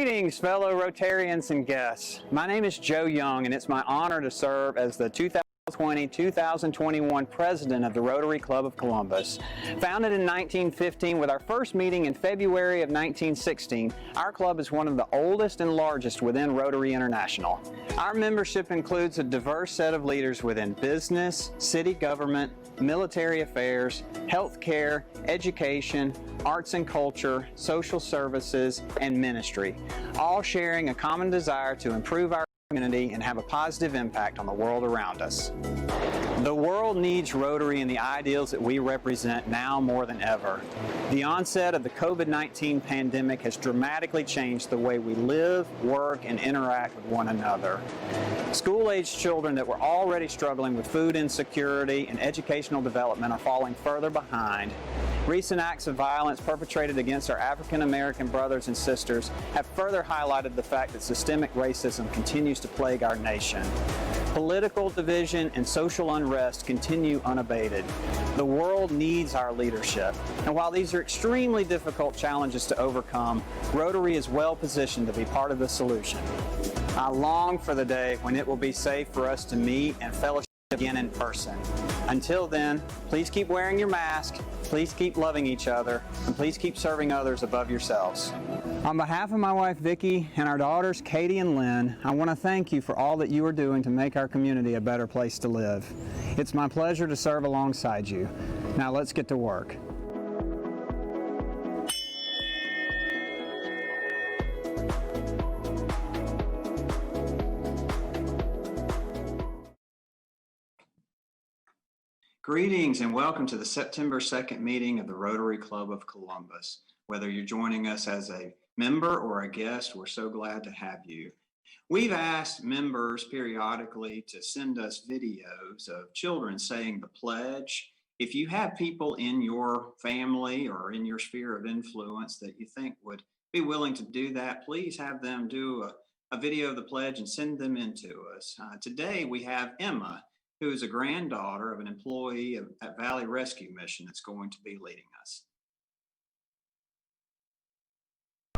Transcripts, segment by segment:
Greetings, fellow Rotarians and guests. My name is Joe Young, and it's my honor to serve as the 2020-2021 President of the Rotary Club of Columbus. Founded in 1915 with our first meeting in February of 1916, our club is one of the oldest and largest within Rotary International. Our membership includes a diverse set of leaders within business, city government, military affairs, healthcare, education, arts and culture, social services, and ministry, all sharing a common desire to improve our community and have a positive impact on the world around us. The world needs Rotary and the ideals that we represent now more than ever. The onset of the COVID-19 pandemic has dramatically changed the way we live, work, and interact with one another. School-aged children that were already struggling with food insecurity and educational development are falling further behind. Recent acts of violence perpetrated against our African American brothers and sisters have further highlighted the fact that systemic racism continues to plague our nation. Political division and social unrest continue unabated. The world needs our leadership. And while these are extremely difficult challenges to overcome, Rotary is well positioned to be part of the solution. I long for the day when it will be safe for us to meet and fellowship again in person. Until then, please keep wearing your mask, please keep loving each other, and please keep serving others above yourselves. On behalf of my wife Vicki and our daughters Katie and Lynn, I want to thank you for all that you are doing to make our community a better place to live. It's my pleasure to serve alongside you. Now let's get to work. Greetings and welcome to the September 2nd meeting of the Rotary Club of Columbus. Whether you're joining us as a member or a guest, we're so glad to have you. We've asked members periodically to send us videos of children saying the pledge. If you have people in your family or in your sphere of influence that you think would be willing to do that, please have them do a video of the pledge and send them in to us. Today we have Emma, who is a granddaughter of an employee at Valley Rescue Mission that's going to be leading us.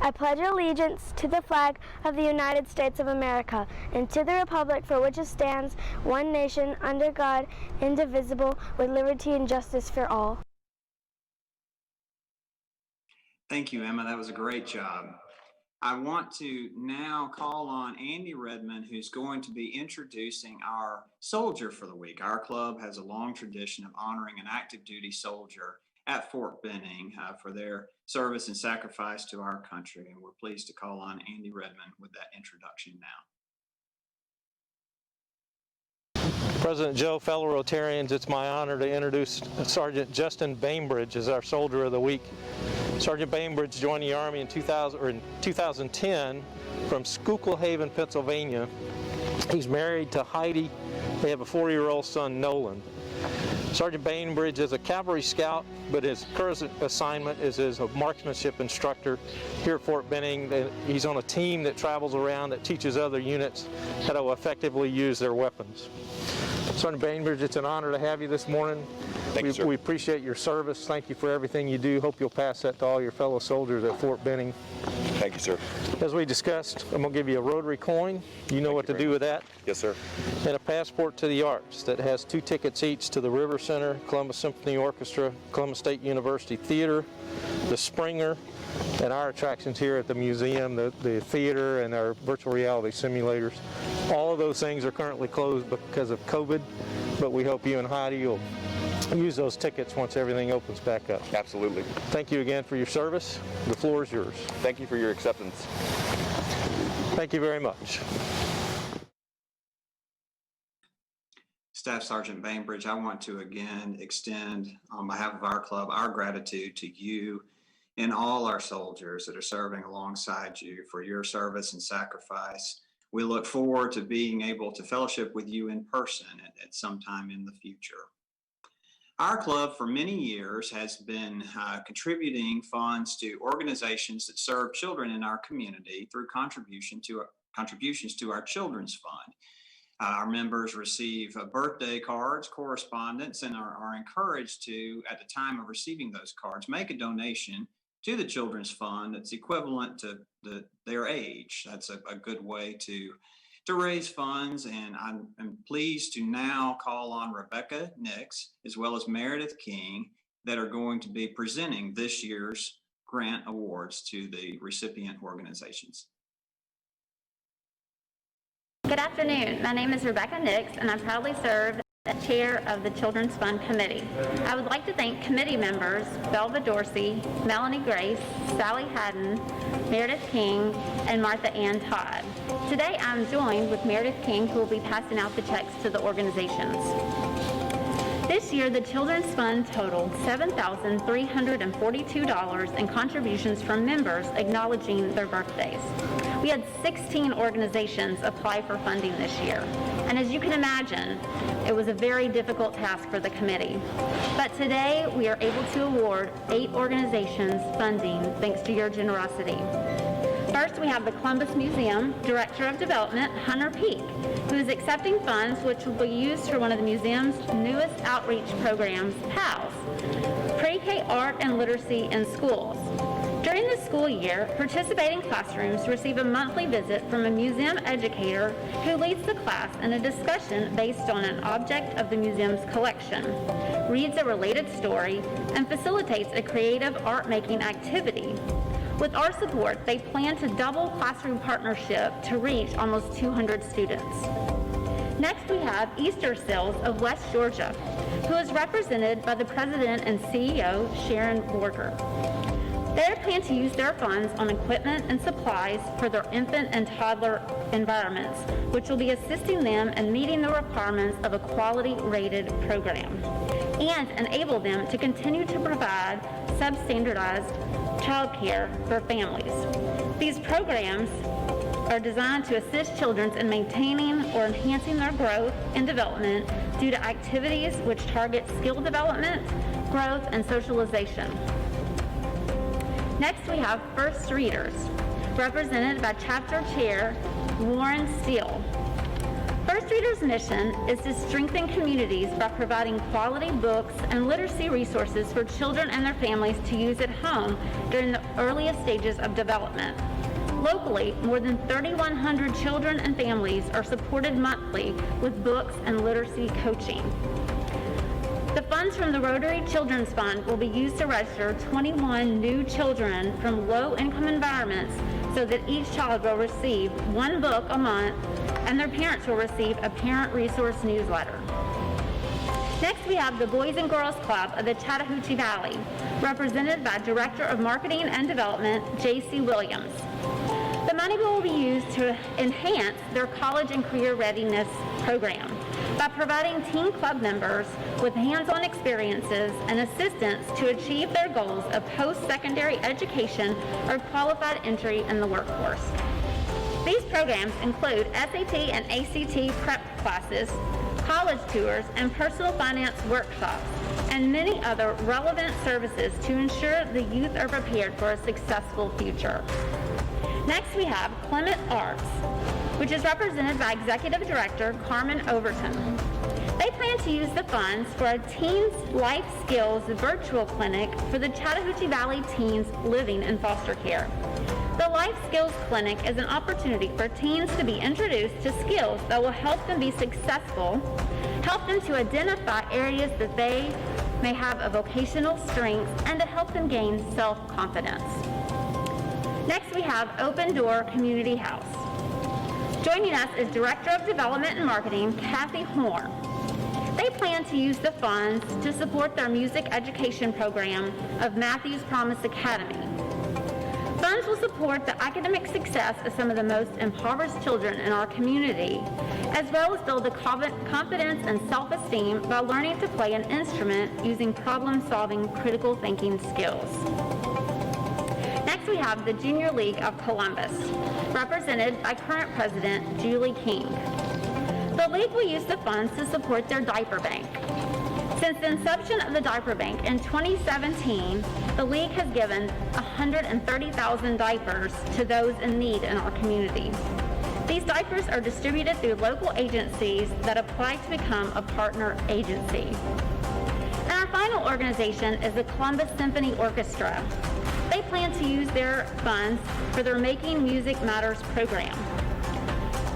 I pledge allegiance to the flag of the United States of America and to the republic for which it stands, one nation, under God, indivisible, with liberty and justice for all. Thank you, Emma. That was a great job. I want to now call on Andy Redmond, who's going to be introducing our soldier for the week. Our club has a long tradition of honoring an active duty soldier at Fort Benning for their service and sacrifice to our country. And we're pleased to call on Andy Redmond with that introduction now. President Joe, fellow Rotarians, it's my honor to introduce Sergeant Justin Bainbridge as our soldier of the week. Sergeant Bainbridge joined the Army in 2010 from Schuylkill Haven, Pennsylvania. He's married to Heidi. They have a 4-year-old son, Nolan. Sergeant Bainbridge is a cavalry scout, but his current assignment is as a marksmanship instructor here at Fort Benning. He's on a team that travels around that teaches other units how to effectively use their weapons. Sergeant Bainbridge, it's an honor to have you this morning. Thank you, sir. We appreciate your service. Thank you for everything you do. Hope you'll pass that to all your fellow soldiers at Fort Benning. Thank you, sir. As we discussed, I'm going to give you a Rotary coin. You know what to do with that. Yes, sir. And a passport to the arts that has 2 tickets each to the River Center, Columbus Symphony Orchestra, Columbus State University Theater, the Springer, and our attractions here at the museum, the theater, and our virtual reality simulators. All of those things are currently closed because of COVID, but we hope you and Heidi will use those tickets once everything opens back up. Absolutely. Thank you again for your service. The floor is yours. Thank you for your acceptance. Thank you very much. Staff Sergeant Bainbridge, I want to again extend on behalf of our club our gratitude to you and all our soldiers that are serving alongside you for your service and sacrifice. We look forward to being able to fellowship with you in person at some time in the future. Our club for many years has been contributing funds to organizations that serve children in our community through contributions to our Children's Fund. Our members receive birthday cards, correspondence, and are encouraged to, at the time of receiving those cards, make a donation to the Children's Fund that's equivalent to their age. That's a good way to raise funds, and I'm pleased to now call on Rebecca Nicks as well as Meredith King that are going to be presenting this year's grant awards to the recipient organizations. Good afternoon. My name is Rebecca Nicks, and I proudly serve as chair of the Children's Fund Committee. I would like to thank committee members Belva Dorsey, Melanie Grace, Sally Haddon, Meredith King, and Martha Ann Todd. Today I'm joined with Meredith King, who will be passing out the checks to the organizations. This year, the Children's Fund totaled $7,342 in contributions from members acknowledging their birthdays. We had 16 organizations apply for funding this year, and as you can imagine, it was a very difficult task for the committee. But today, we are able to award 8 organizations funding thanks to your generosity. First, we have the Columbus Museum Director of Development, Hunter Peak, who is accepting funds which will be used for one of the museum's newest outreach programs, PALS, Pre-K Art and Literacy in Schools. During the school year, participating classrooms receive a monthly visit from a museum educator who leads the class in a discussion based on an object of the museum's collection, reads a related story, and facilitates a creative art-making activity. With our support, they plan to double classroom partnership to reach almost 200 students. Next, we have Easter Sales of West Georgia, who is represented by the president and CEO, Sharon Borger. They plan to use their funds on equipment and supplies for their infant and toddler environments, which will be assisting them in meeting the requirements of a quality-rated program and enable them to continue to provide substandardized childcare for families. These programs are designed to assist children in maintaining or enhancing their growth and development due to activities which target skill development, growth, and socialization. Next, we have First Readers, represented by Chapter Chair Warren Steele. First Readers' mission is to strengthen communities by providing quality books and literacy resources for children and their families to use at home during the earliest stages of development. Locally, more than 3,100 children and families are supported monthly with books and literacy coaching. The funds from the Rotary Children's Fund will be used to register 21 new children from low-income environments so that each child will receive 1 book a month and their parents will receive a parent resource newsletter. Next, we have the Boys and Girls Club of the Chattahoochee Valley, represented by Director of Marketing and Development, J.C. Williams. The money will be used to enhance their college and career readiness program by providing teen club members with hands-on experiences and assistance to achieve their goals of post-secondary education or qualified entry in the workforce. These programs include SAT and ACT prep classes, college tours, and personal finance workshops, and many other relevant services to ensure the youth are prepared for a successful future. Next, we have Clement Arts, which is represented by Executive Director Carmen Overton. They plan to use the funds for a Teens Life Skills virtual clinic for the Chattahoochee Valley teens living in foster care. The Life Skills Clinic is an opportunity for teens to be introduced to skills that will help them be successful, help them to identify areas that they may have a vocational strength, and to help them gain self-confidence. Next, we have Open Door Community House. Joining us is Director of Development and Marketing, Kathy Horn. They plan to use the funds to support their music education program of Matthews Promise Academy. Funds will support the academic success of some of the most impoverished children in our community, as well as build the confidence and self-esteem by learning to play an instrument using problem-solving critical thinking skills. Next, we have the Junior League of Columbus, represented by current president Julie King. The league will use the funds to support their diaper bank. Since the inception of the diaper bank in 2017, the league has given 130,000 diapers to those in need in our community. These diapers are distributed through local agencies that apply to become a partner agency. And our final organization is the Columbus Symphony Orchestra. They plan to use their funds for their Making Music Matters program.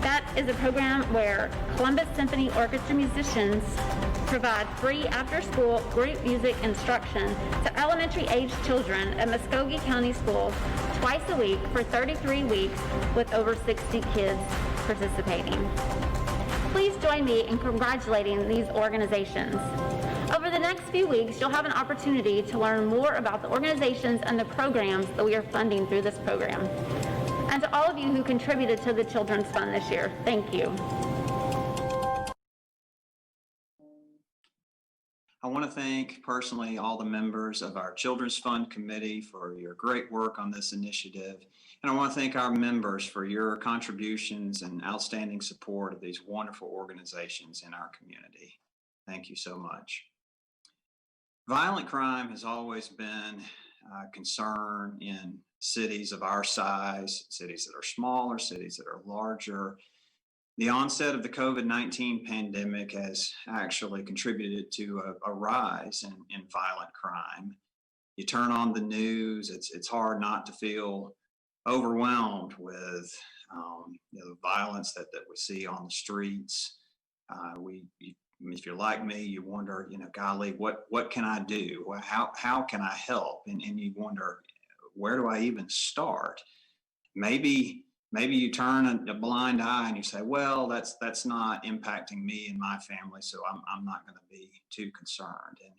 That is a program where Columbus Symphony Orchestra musicians provide free after-school group music instruction to elementary-aged children at Muskogee County Schools twice a week for 33 weeks with over 60 kids participating. Please join me in congratulating these organizations. Over the next few weeks, you'll have an opportunity to learn more about the organizations and the programs that we are funding through this program. And to all of you who contributed to the Children's Fund this year, thank you. I want to thank personally all the members of our Children's Fund Committee for your great work on this initiative. And I want to thank our members for your contributions and outstanding support of these wonderful organizations in our community. Thank you so much. Violent crime has always been a concern in cities of our size, cities that are smaller, cities that are larger. The onset of the COVID-19 pandemic has actually contributed to a rise in violent crime. You turn on the news, it's hard not to feel overwhelmed with the violence that we see on the streets. If you're like me, you wonder, golly, what can I do? How can I help? And you wonder, where do I even start? Maybe you turn a blind eye and you say, well, that's not impacting me and my family, so I'm not going to be too concerned. And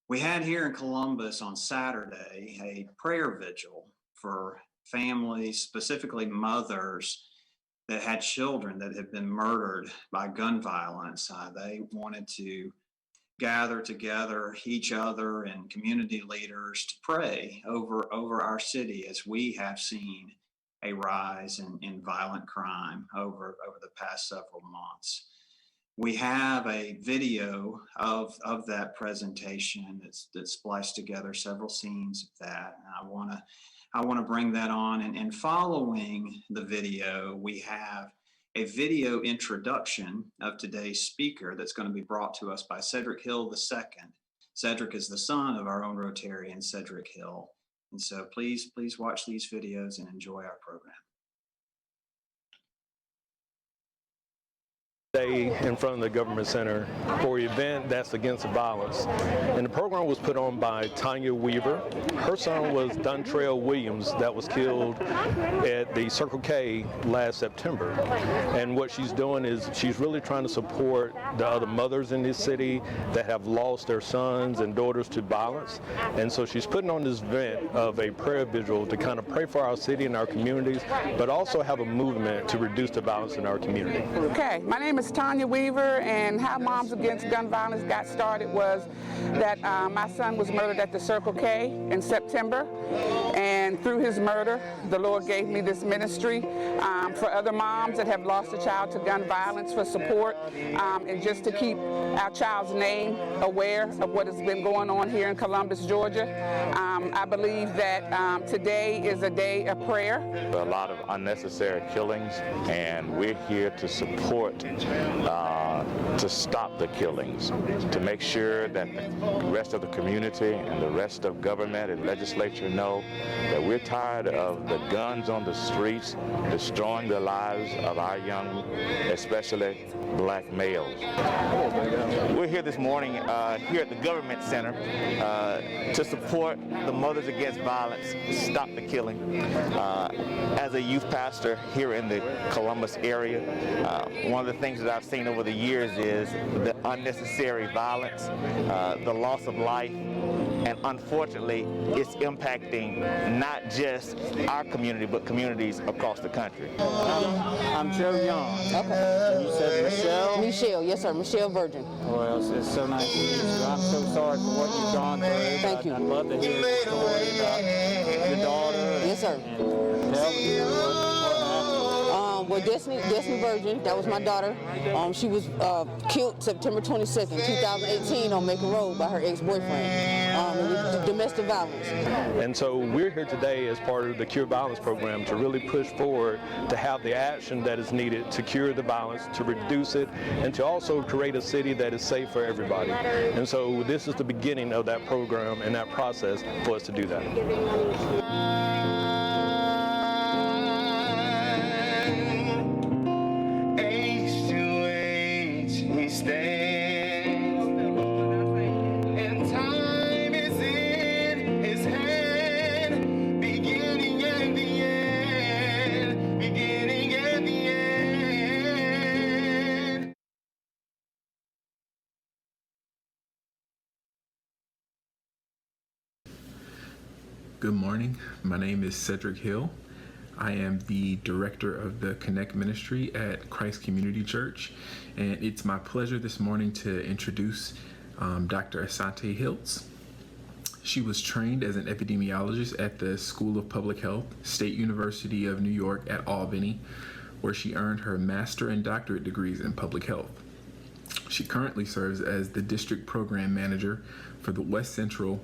we had here in Columbus on Saturday a prayer vigil for families, specifically mothers that had children that had been murdered by gun violence. They wanted to gather together each other and community leaders to pray over our city as we have seen a rise in violent crime over the past several months. We have a video of that presentation that's spliced together several scenes of that. And I want to bring that on, and following the video, we have a video introduction of today's speaker that's going to be brought to us by Cedric Hill II. Cedric is the son of our own Rotarian, Cedric Hill. And so please watch these videos and enjoy our program. Day in front of the government center for an event that's against violence. And the program was put on by Tanya Weaver. Her son was Dontrell Williams that was killed at the Circle K last September. And what she's doing is she's really trying to support the other mothers in this city that have lost their sons and daughters to violence. And so she's putting on this event of a prayer vigil to kind of pray for our city and our communities, but also have a movement to reduce the violence in our community. Okay, my name is Tanya Weaver, and how Moms Against Gun Violence got started was that my son was murdered at the Circle K in September, and through his murder, the Lord gave me this ministry for other moms that have lost a child to gun violence, for support, and just to keep our child's name aware of what has been going on here in Columbus, Georgia. I believe that today is a day of prayer. A lot of unnecessary killings, and we're here to support, to stop the killings, to make sure that the rest of the community and the rest of government and legislature know that we're tired of the guns on the streets destroying the lives of our young, especially black males. We're here this morning here at the Government Center to support the Mothers Against Violence, Stop the Killing. As a youth pastor here in the Columbus area, one of the things that I've seen over the years is the unnecessary violence, the loss of life, and unfortunately it's impacting not just our community but communities across the country. I'm Joe Young. Okay. You said Michelle? Michelle, yes sir, Michelle Virgin. Well, it's so nice to meet you. I'm so sorry for what you've gone through. Thank you. I'd love to hear the story about your daughter. Yes sir. Tell me what happened. Well, Destiny Virgin, that was my daughter. She was killed September 22nd, 2018 on Macon Road by her ex-boyfriend. It was domestic violence. And so we're here today as part of the Cure Violence program to really push forward to have the action that is needed to cure the violence, to reduce it, and to also create a city that is safe for everybody. And so this is the beginning of that program and that process for us to do that. Age to age, he stands, and time is in his hand, beginning and the end, beginning and the end. Good morning. My name is Cedric Hill. I am the director of the Connect Ministry at Christ Community Church, and it's my pleasure this morning to introduce Dr. Asante Hilts. She was trained as an epidemiologist at the School of Public Health, State University of New York at Albany, where she earned her master and doctorate degrees in public health. She currently serves as the district program manager for the West Central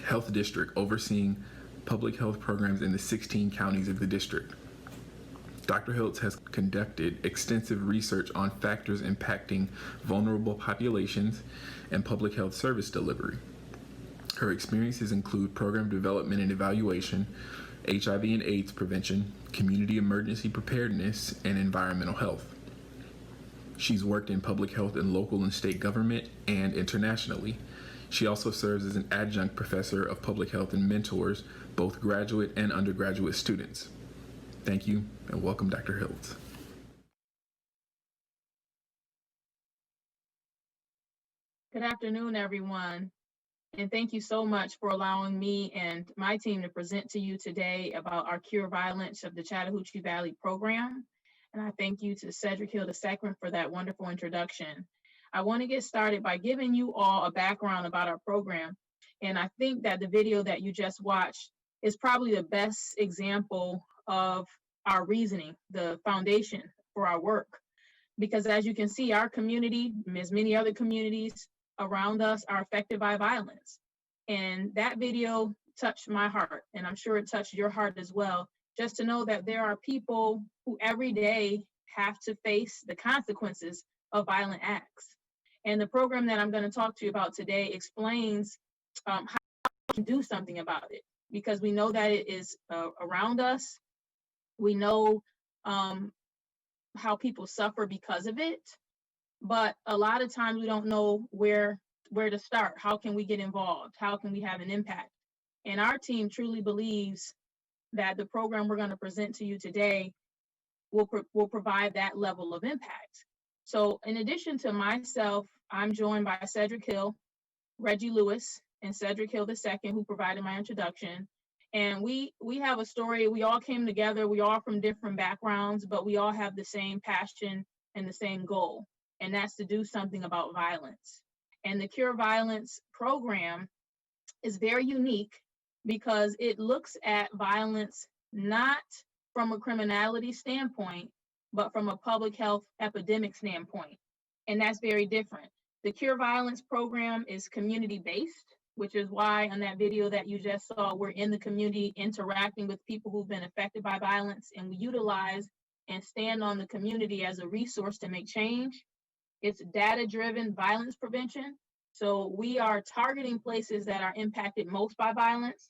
Health District, overseeing public health programs in the 16 counties of the district. Dr. Hilts has conducted extensive research on factors impacting vulnerable populations and public health service delivery. Her experiences include program development and evaluation, HIV and AIDS prevention, community emergency preparedness, and environmental health. She's worked in public health in local and state government and internationally. She also serves as an adjunct professor of public health and mentors both graduate and undergraduate students. Thank you, and welcome, Dr. Hilts. Good afternoon, everyone, and thank you so much for allowing me and my team to present to you today about our Cure Violence of the Chattahoochee Valley program. And I thank you to Cedric Hill II for that wonderful introduction. I want to get started by giving you all a background about our program. And I think that the video that you just watched is probably the best example of our reasoning, the foundation for our work. Because as you can see, our community, as many other communities around us, are affected by violence. And that video touched my heart, and I'm sure it touched your heart as well, just to know that there are people who every day have to face the consequences of violent acts. And the program that I'm going to talk to you about today explains how we can do something about it, because we know that it is around us. We know how people suffer because of it, but a lot of times we don't know where to start. How can we get involved? How can we have an impact? And our team truly believes that the program we're going to present to you today will provide that level of impact. So in addition to myself, I'm joined by Cedric Hill, Reggie Lewis, and Cedric Hill II, who provided my introduction. And we have a story. We all came together. We all from different backgrounds, but we all have the same passion and the same goal, and that's to do something about violence. And the Cure Violence program is very unique because it looks at violence not from a criminality standpoint, but from a public health epidemic standpoint. And that's very different. The Cure Violence program is community-based, which is why on that video that you just saw, we're in the community interacting with people who've been affected by violence, and we utilize and stand on the community as a resource to make change. It's data-driven violence prevention. So we are targeting places that are impacted most by violence.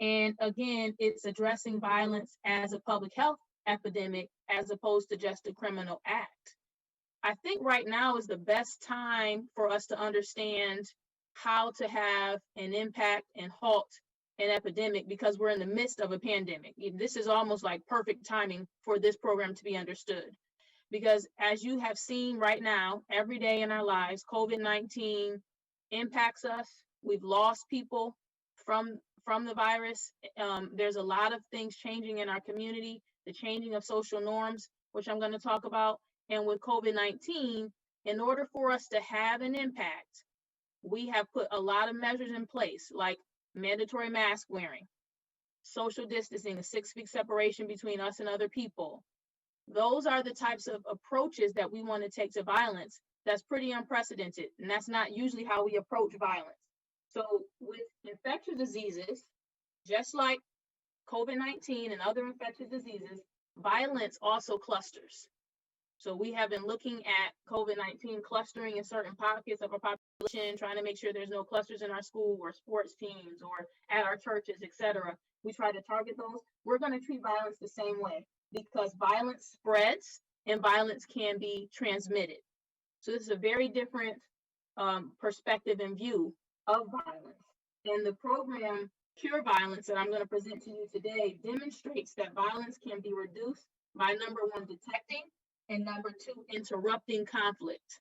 And again, it's addressing violence as a public health epidemic as opposed to just a criminal act. I think right now is the best time for us to understand how to have an impact and halt an epidemic, because we're in the midst of a pandemic. This is almost like perfect timing for this program to be understood. Because as you have seen right now, every day in our lives, COVID-19 impacts us. We've lost people from the virus. There's a lot of things changing in our community, the changing of social norms, which I'm going to talk about. And with COVID-19, in order for us to have an impact, we have put a lot of measures in place, like mandatory mask wearing, social distancing, a 6 feet separation between us and other people, Those are the types of approaches that we want to take to violence. That's pretty unprecedented, and that's not usually how we approach violence. So with infectious diseases, just like COVID-19 and other infectious diseases, violence also clusters. So we have been looking at COVID-19 clustering in certain pockets of our population, trying to make sure there's no clusters in our school or sports teams or at our churches, etc. We try to target those. We're going to treat violence the same way because violence spreads and violence can be transmitted. So this is a very different perspective and view of violence. And the program Cure Violence that I'm going to present to you today demonstrates that violence can be reduced by number one, detecting, and number two, interrupting conflict.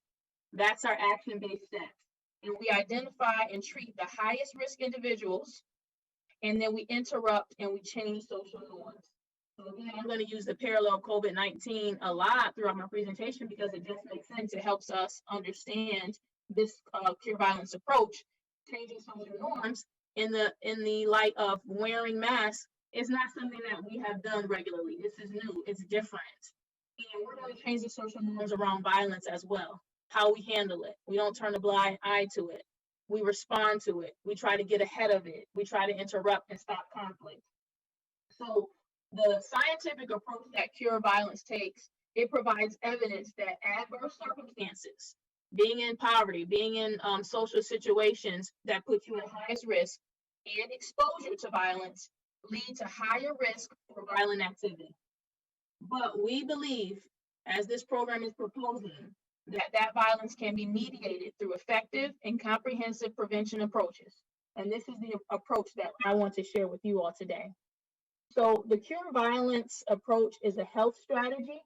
That's our action-based steps. And we identify and treat the highest risk individuals, and then we interrupt and we change social norms. So again, I'm going to use the parallel of COVID-19 a lot throughout my presentation because it just makes sense. It helps us understand this cure violence approach, changing social norms in the light of wearing masks is not something that we have done regularly. This is new, it's different. And we're going to change the social norms around violence as well, how we handle it. We don't turn a blind eye to it. We respond to it. We try to get ahead of it. We try to interrupt and stop conflict. So the scientific approach that Cure Violence takes, it provides evidence that adverse circumstances, being in poverty, being in social situations that put you at highest risk and exposure to violence lead to higher risk for violent activity. But we believe, as this program is proposing, that violence can be mediated through effective and comprehensive prevention approaches. And this is the approach that I want to share with you all today. So the Cure Violence approach is a health strategy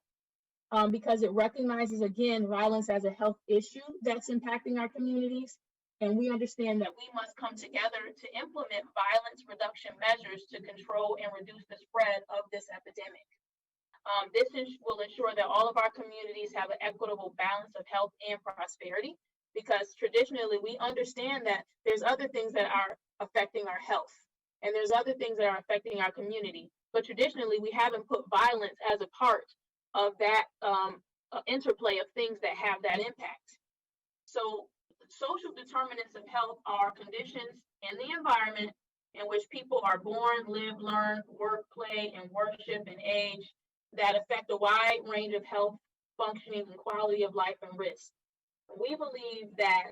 because it recognizes, again, violence as a health issue that's impacting our communities. And we understand that we must come together to implement violence reduction measures to control and reduce the spread of this epidemic. This will ensure that all of our communities have an equitable balance of health and prosperity, because traditionally we understand that there's other things that are affecting our health and there's other things that are affecting our community. But traditionally we haven't put violence as a part of that interplay of things that have that impact. So social determinants of health are conditions in the environment in which people are born, live, learn, work, play, and worship and age that affect a wide range of health, functioning, and quality of life and risk. We believe that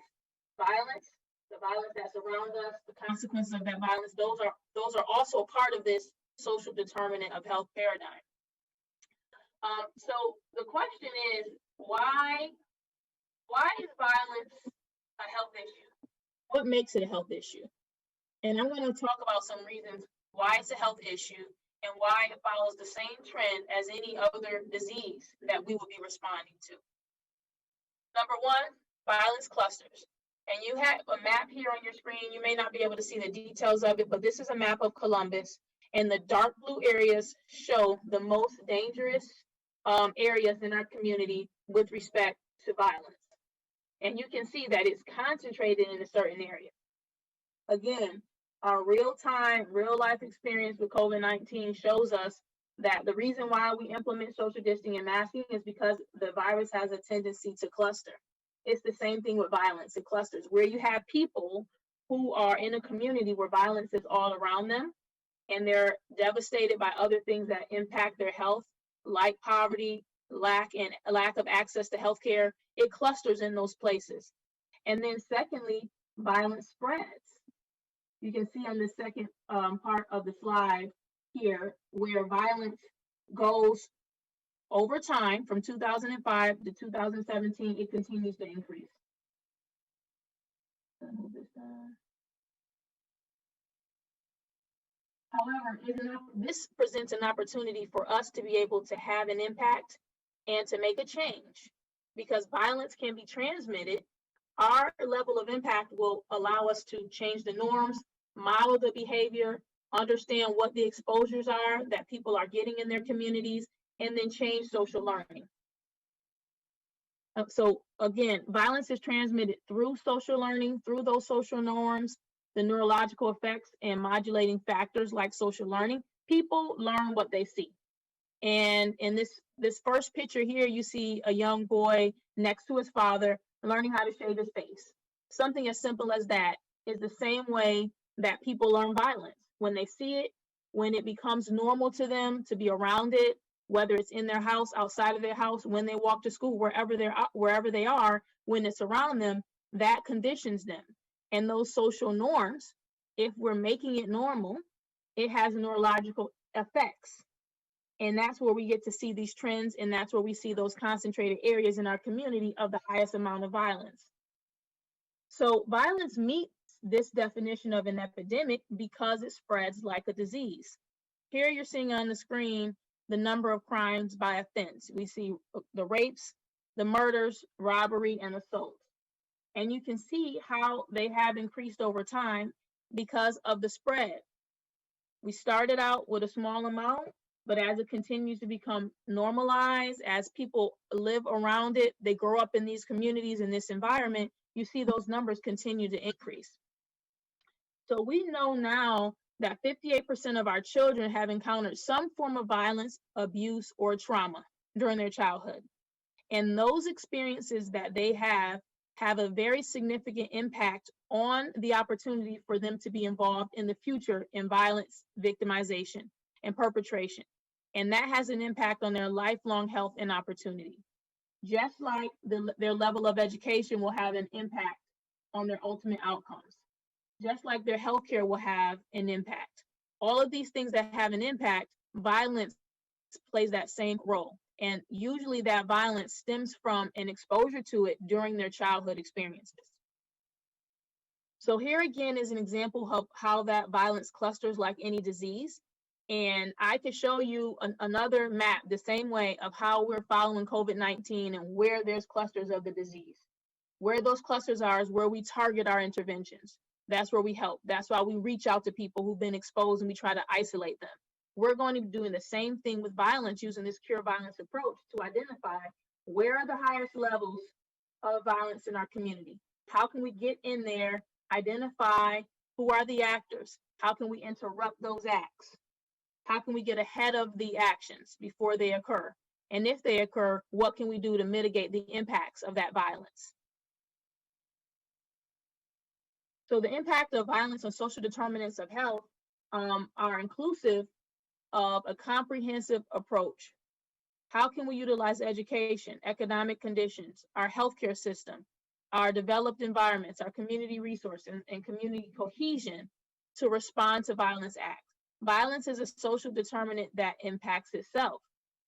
violence, the violence that surrounds us, the consequences of that violence, those are also part of this social determinant of health paradigm. So the question is, why is violence a health issue? What makes it a health issue? And I'm going to talk about some reasons why it's a health issue and why it follows the same trend as any other disease that we will be responding to. Number one, violence clusters. And you have a map here on your screen. You may not be able to see the details of it, but this is a map of Columbus. And the dark blue areas show the most dangerous areas in our community with respect to violence. And you can see that it's concentrated in a certain area. Again, our real-time, real-life experience with COVID-19 shows us that the reason why we implement social distancing and masking is because the virus has a tendency to cluster. It's the same thing with violence. It clusters. Where you have people who are in a community where violence is all around them and they're devastated by other things that impact their health, like poverty, lack of access to healthcare, it clusters in those places. And then secondly, violence spreads. You can see on the second part of the slide here where violence goes over time from 2005 to 2017, it continues to increase. However, this presents an opportunity for us to be able to have an impact and to make a change, because violence can be transmitted. Our level of impact will allow us to change the norms, model the behavior, understand what the exposures are that people are getting in their communities, and then change social learning. So again, violence is transmitted through social learning, through those social norms, the neurological effects and modulating factors like social learning. People learn what they see. And in this first picture here, you see a young boy next to his father learning how to shave his face. Something as simple as that is the same way that people learn violence. When they see it, when it becomes normal to them to be around it, whether it's in their house, outside of their house, when they walk to school, wherever they are, when it's around them, that conditions them. And those social norms, if we're making it normal, it has neurological effects. And that's where we get to see these trends, and that's where we see those concentrated areas in our community of the highest amount of violence. So violence meets this definition of an epidemic because it spreads like a disease. Here you're seeing on the screen the number of crimes by offense. We see the rapes, the murders, robbery, and assault. And you can see how they have increased over time because of the spread. We started out with a small amount, but as it continues to become normalized, as people live around it, they grow up in these communities, in this environment, you see those numbers continue to increase. So we know now that 58% of our children have encountered some form of violence, abuse, or trauma during their childhood. And those experiences that they have a very significant impact on the opportunity for them to be involved in the future in violence, victimization, and perpetration. And that has an impact on their lifelong health and opportunity. Just like their level of education will have an impact on their ultimate outcomes. Just like their healthcare will have an impact. All of these things that have an impact, violence plays that same role. And usually that violence stems from an exposure to it during their childhood experiences. So here again is an example of how that violence clusters like any disease. And I could show you another map the same way of how we're following COVID-19 and where there's clusters of the disease. Where those clusters are is where we target our interventions. That's where we help. That's why we reach out to people who've been exposed and we try to isolate them. We're going to be doing the same thing with violence using this cure violence approach to identify where are the highest levels of violence in our community. How can we get in there, identify who are the actors? How can we interrupt those acts? How can we get ahead of the actions before they occur? And if they occur, what can we do to mitigate the impacts of that violence? So the impact of violence on social determinants of health are inclusive of a comprehensive approach. How can we utilize education, economic conditions, our healthcare system, our developed environments, our community resources, and community cohesion to respond to violence acts? Violence is a social determinant that impacts itself.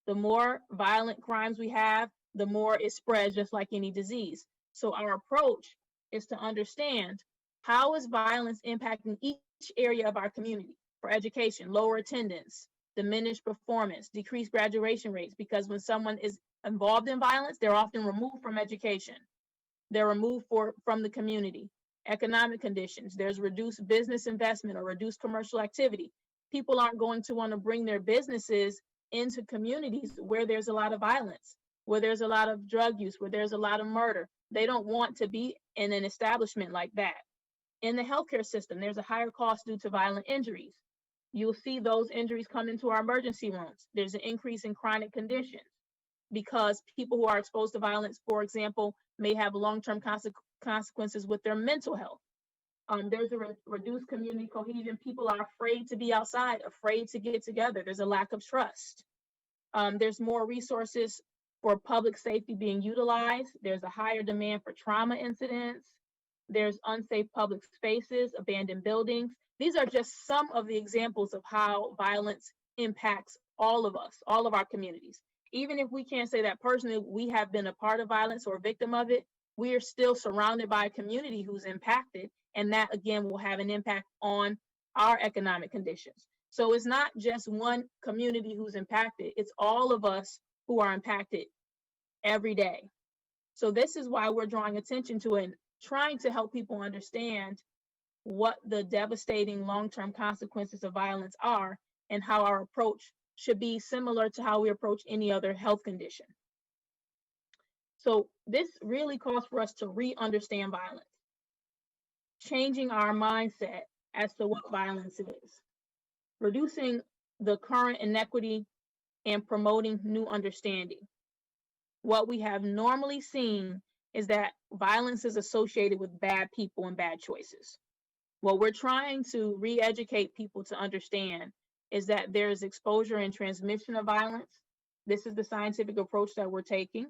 The more violent crimes we have, the more it spreads, just like any disease. So our approach is to understand how is violence impacting each area of our community. For education, lower attendance, diminished performance, decreased graduation rates, because when someone is involved in violence, they're often removed from education. They're removed from the community. Economic conditions, there's reduced business investment or reduced commercial activity. People aren't going to want to bring their businesses into communities where there's a lot of violence, where there's a lot of drug use, where there's a lot of murder. They don't want to be in an establishment like that. In the healthcare system, there's a higher cost due to violent injuries. You'll see those injuries come into our emergency rooms. There's an increase in chronic conditions because people who are exposed to violence, for example, may have long-term consequences with their mental health. There's a reduced community cohesion. People are afraid to be outside, afraid to get together. There's a lack of trust. There's more resources for public safety being utilized. There's a higher demand for trauma incidents. There's unsafe public spaces, abandoned buildings. These are just some of the examples of how violence impacts all of us, all of our communities. Even if we can't say that personally we have been a part of violence or a victim of it, we are still surrounded by a community who's impacted, and that again will have an impact on our economic conditions. So it's not just one community who's impacted, it's all of us who are impacted every day. So this is why we're drawing attention to it and trying to help people understand what the devastating long-term consequences of violence are and how our approach should be similar to how we approach any other health condition. So this really calls for us to re-understand violence, changing our mindset as to what violence is, reducing the current inequity and promoting new understanding. What we have normally seen is that violence is associated with bad people and bad choices. What we're trying to re-educate people to understand is that there's exposure and transmission of violence. This is the scientific approach that we're taking,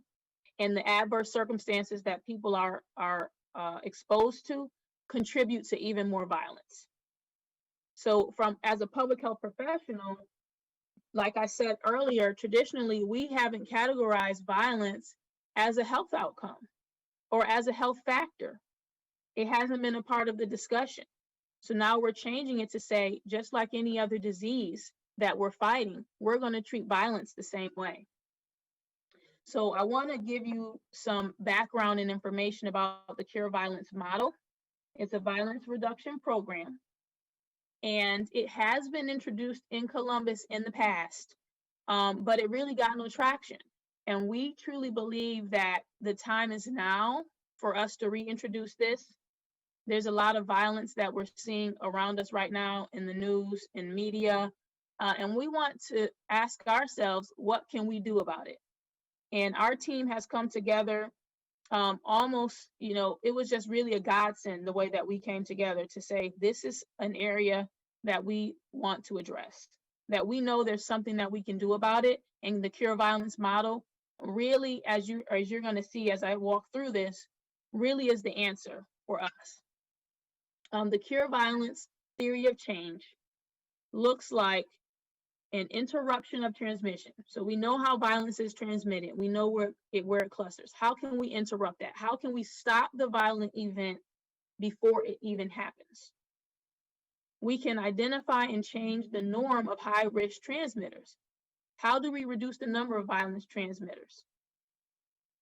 and the adverse circumstances that people are exposed to contribute to even more violence. So as a public health professional, like I said earlier, traditionally, we haven't categorized violence as a health outcome or as a health factor. It hasn't been a part of the discussion. So now we're changing it to say, just like any other disease that we're fighting, we're going to treat violence the same way. So I want to give you some background and information about the Cure Violence model. It's a violence reduction program, and it has been introduced in Columbus in the past, but it really got no traction. And we truly believe that the time is now for us to reintroduce this. There's a lot of violence that we're seeing around us right now in the news, in media, and we want to ask ourselves, what can we do about it? And our team has come together almost, it was just really a godsend the way that we came together to say, this is an area that we want to address, that we know there's something that we can do about it. And the Cure Violence model really, as you're going to see as I walk through this, really is the answer for us. The Cure Violence theory of change looks like an interruption of transmission. So we know how violence is transmitted. We know where it clusters. How can we interrupt that? How can we stop the violent event before it even happens? We can identify and change the norm of high-risk transmitters. How do we reduce the number of violence transmitters?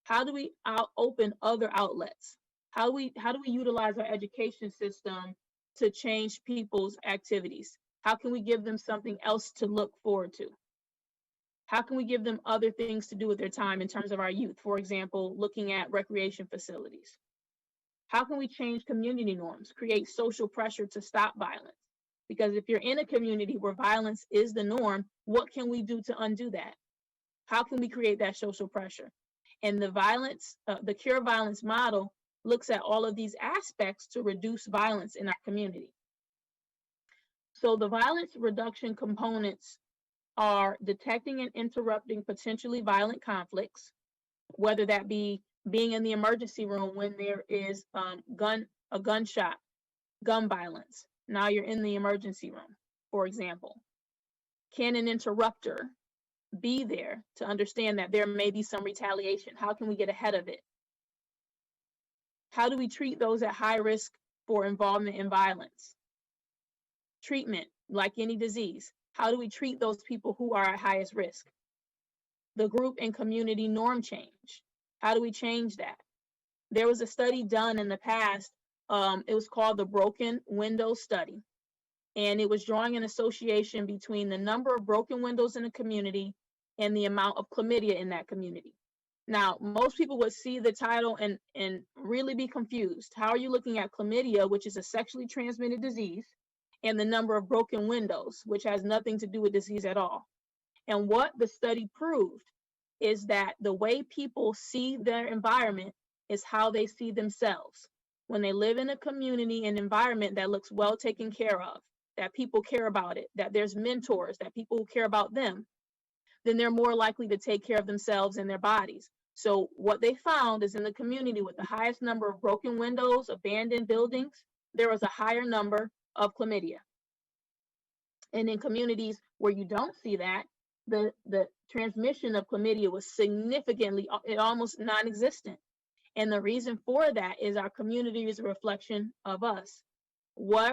How do we open other outlets? How do we utilize our education system to change people's activities? How can we give them something else to look forward to? How can we give them other things to do with their time in terms of our youth? For example, looking at recreation facilities. How can we change community norms, create social pressure to stop violence? Because if you're in a community where violence is the norm, what can we do to undo that? How can we create that social pressure? And the Cure Violence model looks at all of these aspects to reduce violence in our community. So the violence reduction components are detecting and interrupting potentially violent conflicts, whether that be being in the emergency room when there is a gunshot, gun violence. Now you're in the emergency room, for example. Can an interrupter be there to understand that there may be some retaliation? How can we get ahead of it? How do we treat those at high risk for involvement in violence? Treatment, like any disease. How do we treat those people who are at highest risk? The group and community norm change. How do we change that? There was a study done in the past. It was called the Broken Window Study. And it was drawing an association between the number of broken windows in a community and the amount of chlamydia in that community. Now, most people would see the title and really be confused. How are you looking at chlamydia, which is a sexually transmitted disease, and the number of broken windows, which has nothing to do with disease at all? And what the study proved is that the way people see their environment is how they see themselves. When they live in a community and environment that looks well taken care of, that people care about it, that there's mentors, that people care about them, then they're more likely to take care of themselves and their bodies. So what they found is in the community with the highest number of broken windows, abandoned buildings, there was a higher number of chlamydia. And in communities where you don't see that, the transmission of chlamydia was significantly, almost non-existent. And the reason for that is our community is a reflection of us.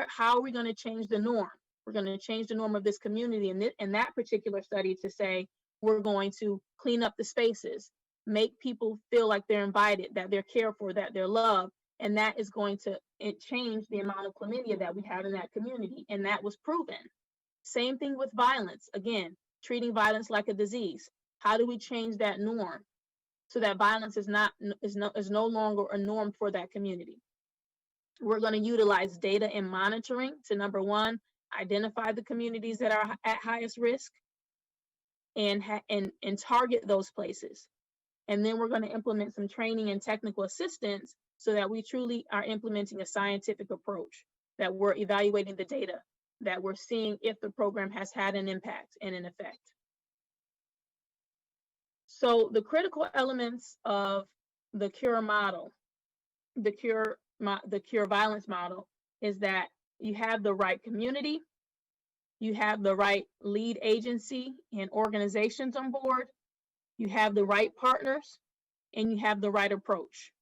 How are we going to change the norm? We're going to change the norm of this community in that particular study to say, we're going to clean up the spaces, make people feel like they're invited, that they're cared for, that they're loved. And that is going to change the amount of chlamydia that we have in that community. And that was proven. Same thing with violence. Again, treating violence like a disease. How do we change that norm so that violence is no longer a norm for that community? We're going to utilize data and monitoring to, number one, identify the communities that are at highest risk, and target those places. And then we're going to implement some training and technical assistance so that we truly are implementing a scientific approach, that we're evaluating the data, that we're seeing if the program has had an impact and an effect. So the critical elements of the cure model, the cure violence model, is that you have the right community, you have the right lead agency and organizations on board, you have the right partners, and you have the right approach.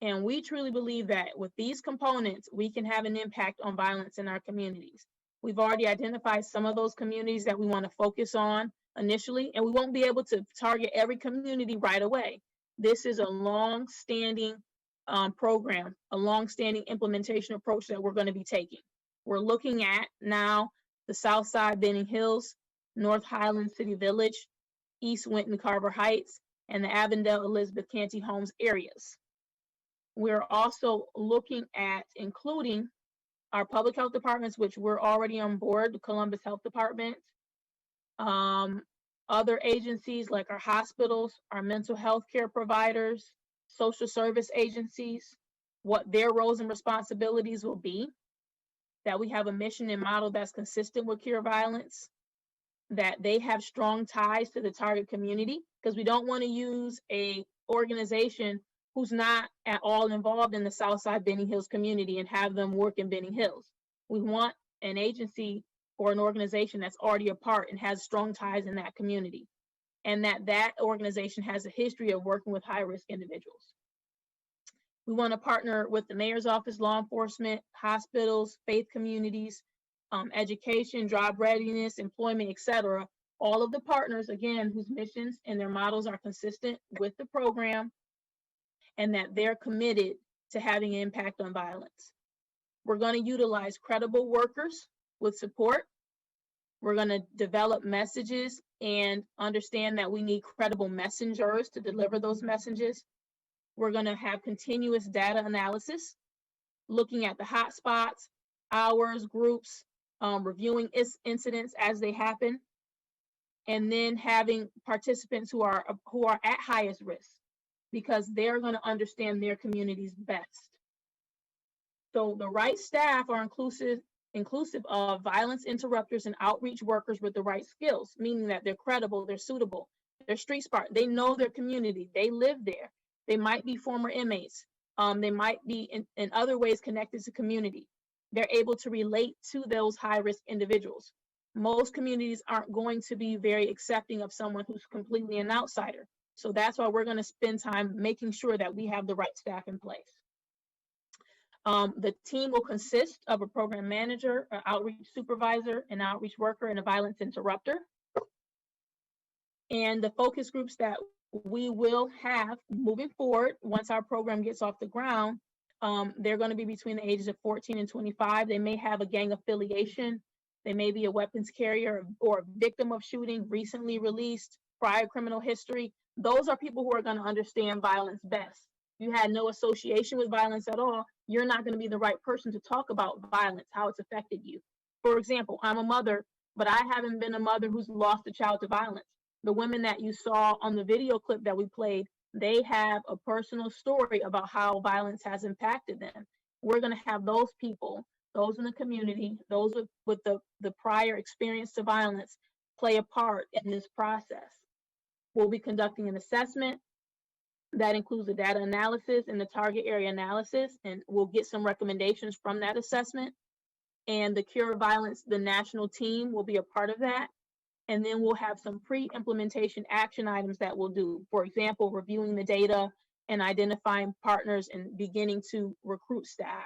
And we truly believe that with these components, we can have an impact on violence in our communities. We've already identified some of those communities that we want to focus on initially, and we won't be able to target every community right away. This is a long-standing program, a long-standing implementation approach that we're going to be taking. We're looking at now the South Side Benning Hills, North Highland City Village, East Winton Carver Heights, and the Avondale Elizabeth Canty Homes areas. We're also looking at including our public health departments, which we're already on board, the Columbus Health Department, other agencies like our hospitals, our mental health care providers, social service agencies, what their roles and responsibilities will be, that we have a mission and model that's consistent with cure violence, that they have strong ties to the target community, because we don't want to use a organization who's not at all involved in the Southside Benning Hills community and have them work in Benning Hills. We want an agency or an organization that's already a part and has strong ties in that community, and that organization has a history of working with high-risk individuals. We want to partner with the mayor's office, law enforcement, hospitals, faith communities, education, job readiness, employment, etc. All of the partners, again, whose missions and their models are consistent with the program, and that they're committed to having an impact on violence. We're going to utilize credible workers with support. We're going to develop messages and understand that we need credible messengers to deliver those messages. We're going to have continuous data analysis, looking at the hotspots, hours, groups, reviewing incidents as they happen, and then having participants who are at highest risk, because they're going to understand their communities best. So the right staff are inclusive of violence interrupters and outreach workers with the right skills, meaning that they're credible, they're suitable, they're street smart, they know their community, they live there, they might be former inmates, they might be in other ways connected to community. They're able to relate to those high-risk individuals. Most communities aren't going to be very accepting of someone who's completely an outsider. So that's why we're going to spend time making sure that we have the right staff in place. The team will consist of a program manager, an outreach supervisor, an outreach worker, and a violence interrupter. And the focus groups that we will have moving forward, once our program gets off the ground, they're going to be between the ages of 14 and 25. They may have a gang affiliation. They may be a weapons carrier or a victim of shooting, recently released, prior criminal history. Those are people who are going to understand violence best. If you had no association with violence at all, you're not going to be the right person to talk about violence, how it's affected you. For example, I'm a mother, but I haven't been a mother who's lost a child to violence. The women that you saw on the video clip that we played, they have a personal story about how violence has impacted them. We're going to have those people, those in the community, those with the prior experience to violence, play a part in this process. We'll be conducting an assessment that includes the data analysis and the target area analysis, and we'll get some recommendations from that assessment. And the Cure Violence, the national team, will be a part of that. And then we'll have some pre-implementation action items that we'll do. For example, reviewing the data and identifying partners and beginning to recruit staff.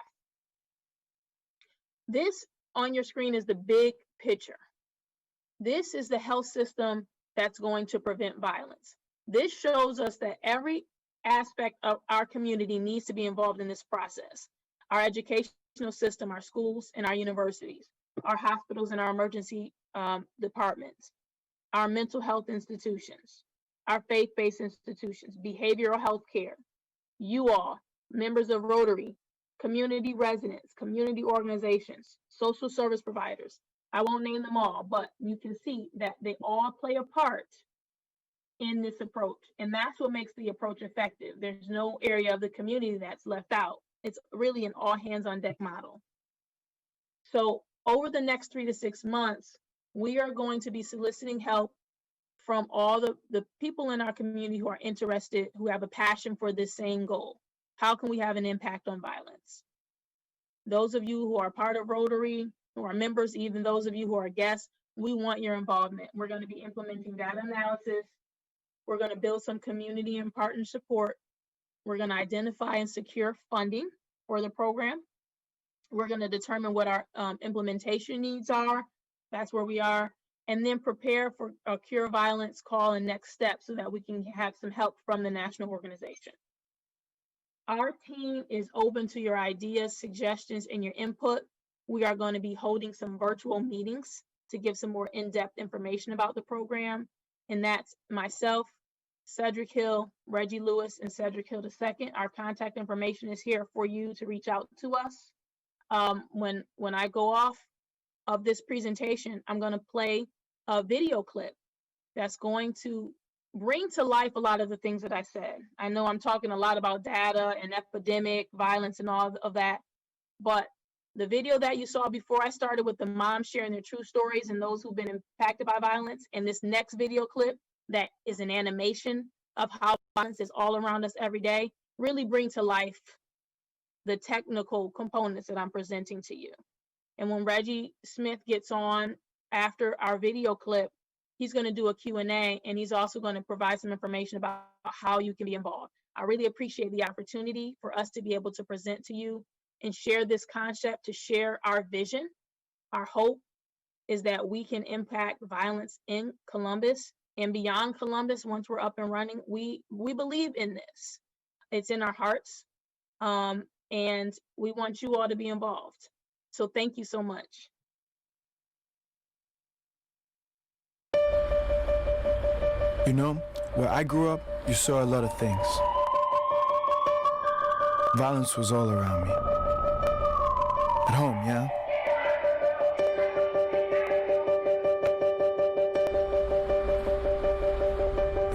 This on your screen is the big picture. This is the health system that's going to prevent violence. This shows us that every aspect of our community needs to be involved in this process. Our educational system, our schools and our universities, our hospitals and our emergency departments, our mental health institutions, our faith-based institutions, behavioral health care, you all, members of Rotary, community residents, community organizations, social service providers, I won't name them all, but you can see that they all play a part in this approach. And that's what makes the approach effective. There's no area of the community that's left out. It's really an all hands on deck model. So over the next 3 to 6 months, we are going to be soliciting help from all the people in our community who are interested, who have a passion for this same goal. How can we have an impact on violence? Those of you who are part of Rotary, who are members, even those of you who are guests, we want your involvement. We're going to be implementing data analysis. We're going to build some community and partner support. We're going to identify and secure funding for the program. We're going to determine what our implementation needs are. That's where we are. And then prepare for a Cure Violence call and next steps so that we can have some help from the national organization. Our team is open to your ideas, suggestions, and your input. We are going to be holding some virtual meetings to give some more in-depth information about the program. And that's myself, Cedric Hill, Reggie Lewis, and Cedric Hill II. Our contact information is here for you to reach out to us. When I go off of this presentation, I'm going to play a video clip that's going to bring to life a lot of the things that I said. I know I'm talking a lot about data and epidemic violence and all of that, but the video that you saw before I started with the moms sharing their true stories and those who've been impacted by violence, and this next video clip that is an animation of how violence is all around us every day, really bring to life the technical components that I'm presenting to you. And when Reggie Smith gets on after our video clip, he's going to do a Q&A, and he's also going to provide some information about how you can be involved. I really appreciate the opportunity for us to be able to present to you and share this concept, to share our vision. Our hope is that we can impact violence in Columbus and beyond Columbus. Once we're up and running, we believe in this. It's in our hearts, and we want you all to be involved. So thank you so much. You know, where I grew up, you saw a lot of things. Violence was all around me. At home, yeah?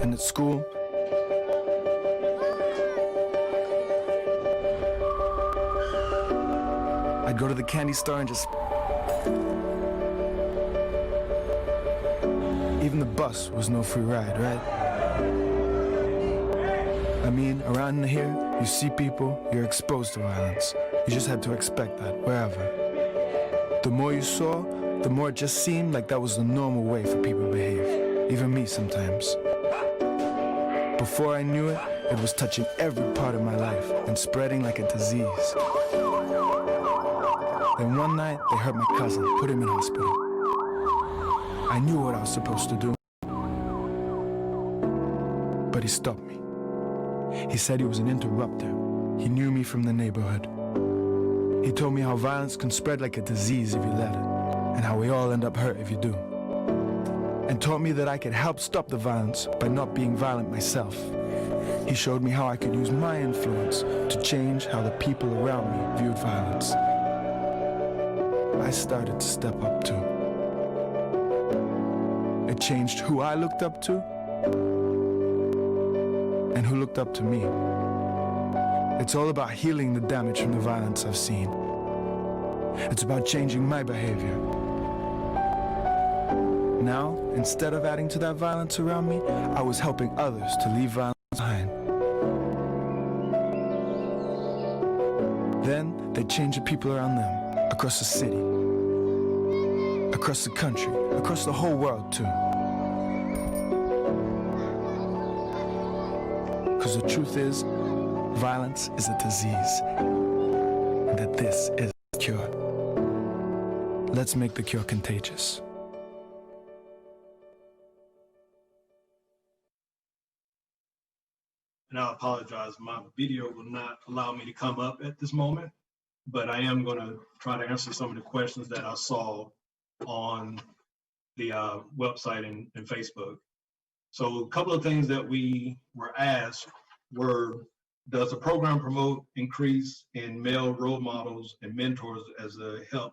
And at school, I'd go to the candy store and just... Even the bus was no free ride, right? I mean, around here, you see people, you're exposed to violence. You just had to expect that, wherever. The more you saw, the more it just seemed like that was the normal way for people to behave. Even me sometimes. Before I knew it, it was touching every part of my life and spreading like a disease. Then one night, they hurt my cousin, put him in hospital. I knew what I was supposed to do, but he stopped me. He said he was an interrupter. He knew me from the neighborhood. He told me how violence can spread like a disease if you let it, and how we all end up hurt if you do. And taught me that I could help stop the violence by not being violent myself. He showed me how I could use my influence to change how the people around me viewed violence. I started to step up too. It changed who I looked up to and who looked up to me. It's all about healing the damage from the violence I've seen. It's about changing my behavior. Now, instead of adding to that violence around me, I was helping others to leave violence behind. Then they changed the people around them, across the city, across the country, across the whole world too. Because the truth is, violence is a disease, and that this is the cure. Let's make the cure contagious. And I apologize, my video will not allow me to come up at this moment, but I am going to try to answer some of the questions that I saw on the website and Facebook. So a couple of things that we were asked were, does the program promote increase in male role models and mentors as a help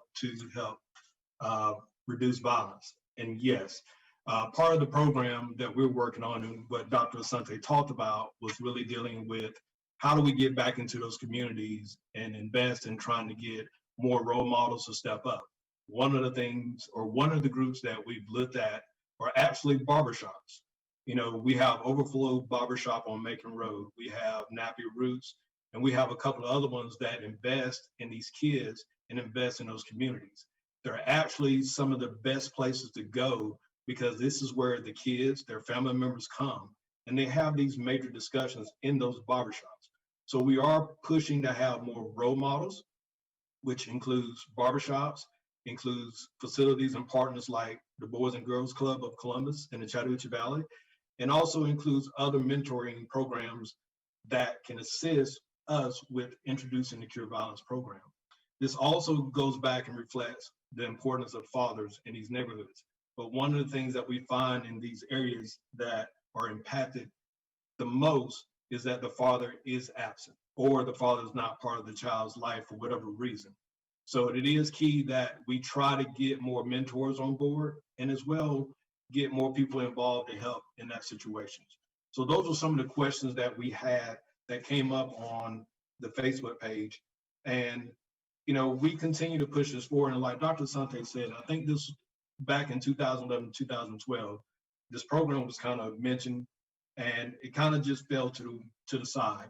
reduce violence. And yes, part of the program that we're working on and what Dr. Asante talked about was really dealing with how do we get back into those communities and invest in trying to get more role models to step up. One of the things, or one of the groups that we've looked at are actually barbershops. You know, we have Overflow Barbershop on Macon Road. We have Nappy Roots, and we have a couple of other ones that invest in these kids and invest in those communities. They're actually some of the best places to go because this is where the kids, their family members come, and they have these major discussions in those barbershops. So we are pushing to have more role models, which includes barbershops, includes facilities and partners like the Boys and Girls Club of Columbus in the Chattahoochee Valley, and also includes other mentoring programs that can assist us with introducing the Cure Violence program. This also goes back and reflects the importance of fathers in these neighborhoods. But one of the things that we find in these areas that are impacted the most is that the father is absent or the father is not part of the child's life for whatever reason. So it is key that we try to get more mentors on board and as well get more people involved to help in that situation. So those are some of the questions that we had that came up on the Facebook page. And, you know, we continue to push this forward. And like Dr. Asante said, I think this back in 2011, 2012, this program was kind of mentioned and it kind of just fell to the side.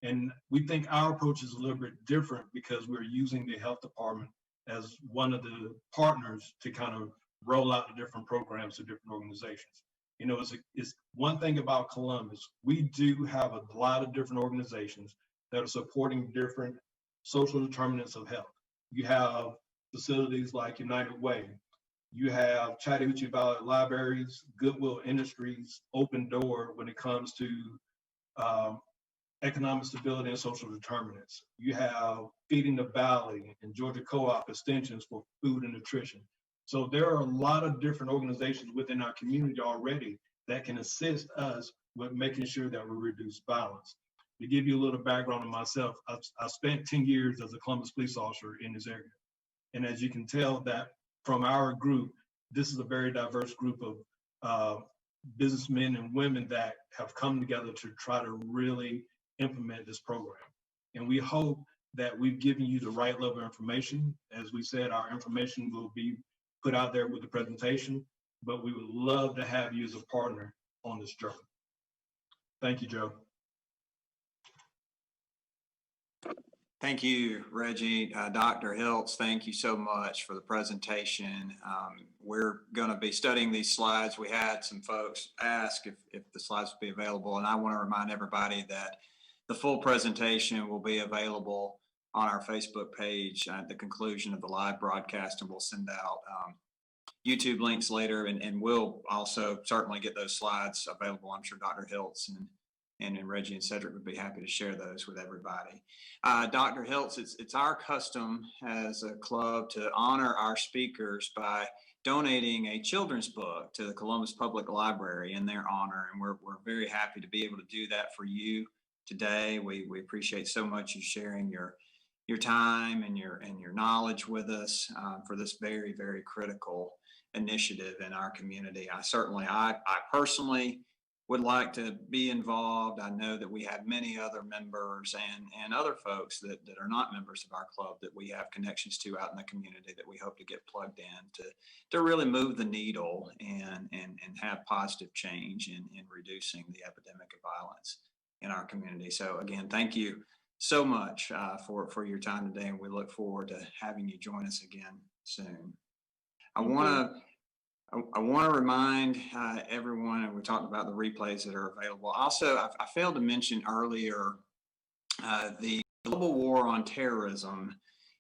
And we think our approach is a little bit different because we're using the health department as one of the partners to kind of roll out the different programs to different organizations. You know, it's one thing about Columbus, we do have a lot of different organizations that are supporting different social determinants of health. You have facilities like United Way, you have Chattahoochee Valley Libraries, Goodwill Industries, Open Door when it comes to economic stability and social determinants. You have Feeding the Valley and Georgia Co-op extensions for food and nutrition. So there are a lot of different organizations within our community already that can assist us with making sure that we reduce violence. To give you a little background on myself, I spent 10 years as a Columbus police officer in this area. And as you can tell that from our group, this is a very diverse group of businessmen and women that have come together to try to really implement this program. And we hope that we've given you the right level of information. As we said, our information will be put out there with the presentation, but we would love to have you as a partner on this journey. Thank you, Joe. Thank you, Reggie. Dr. Hilts, thank you so much for the presentation. We're going to be studying these slides. We had some folks ask if the slides would be available, and I want to remind everybody that the full presentation will be available on our Facebook page at the conclusion of the live broadcast, and we'll send out YouTube links later, and we'll also certainly get those slides available. I'm sure Dr. Hilts and Reggie and Cedric would be happy to share those with everybody. Dr. Hilts, it's our custom as a club to honor our speakers by donating a children's book to the Columbus Public Library in their honor, and we're very happy to be able to do that for you today. We appreciate so much you sharing your time and your knowledge with us for this very, very critical initiative in our community. I personally would like to be involved. I know that we have many other members and other folks that are not members of our club that we have connections to out in the community that we hope to get plugged in to really move the needle and have positive change in reducing the epidemic of violence in our community. So again, thank you so much for your time today, and we look forward to having you join us again soon. I want to remind everyone, and we talked about the replays that are available. Also, I failed to mention earlier the Global War on Terrorism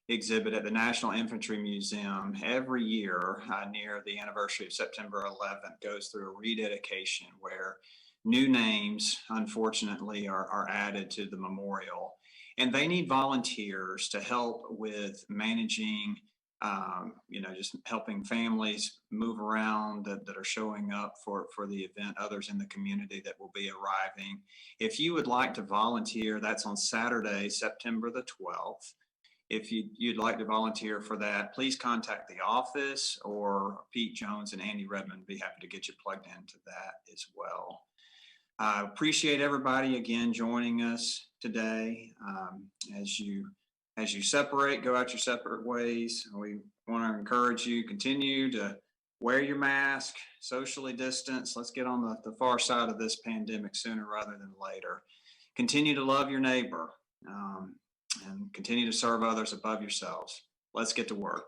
exhibit at the National Infantry Museum every year near the anniversary of September 11th goes through a rededication where new names, unfortunately, are added to the memorial. And they need volunteers to help with managing just helping families move around that are showing up for the event, others in the community that will be arriving. If you would like to volunteer, that's on Saturday, September the 12th. if you'd like to volunteer for that, please contact the office, or Pete Jones and Andy Redmond would be happy to get you plugged into that as well. I appreciate everybody again joining us today. As you separate, go out your separate ways. We want to encourage you, continue to wear your mask, socially distance. Let's get on the far side of this pandemic sooner rather than later. Continue to love your neighbor, and continue to serve others above yourselves. Let's get to work.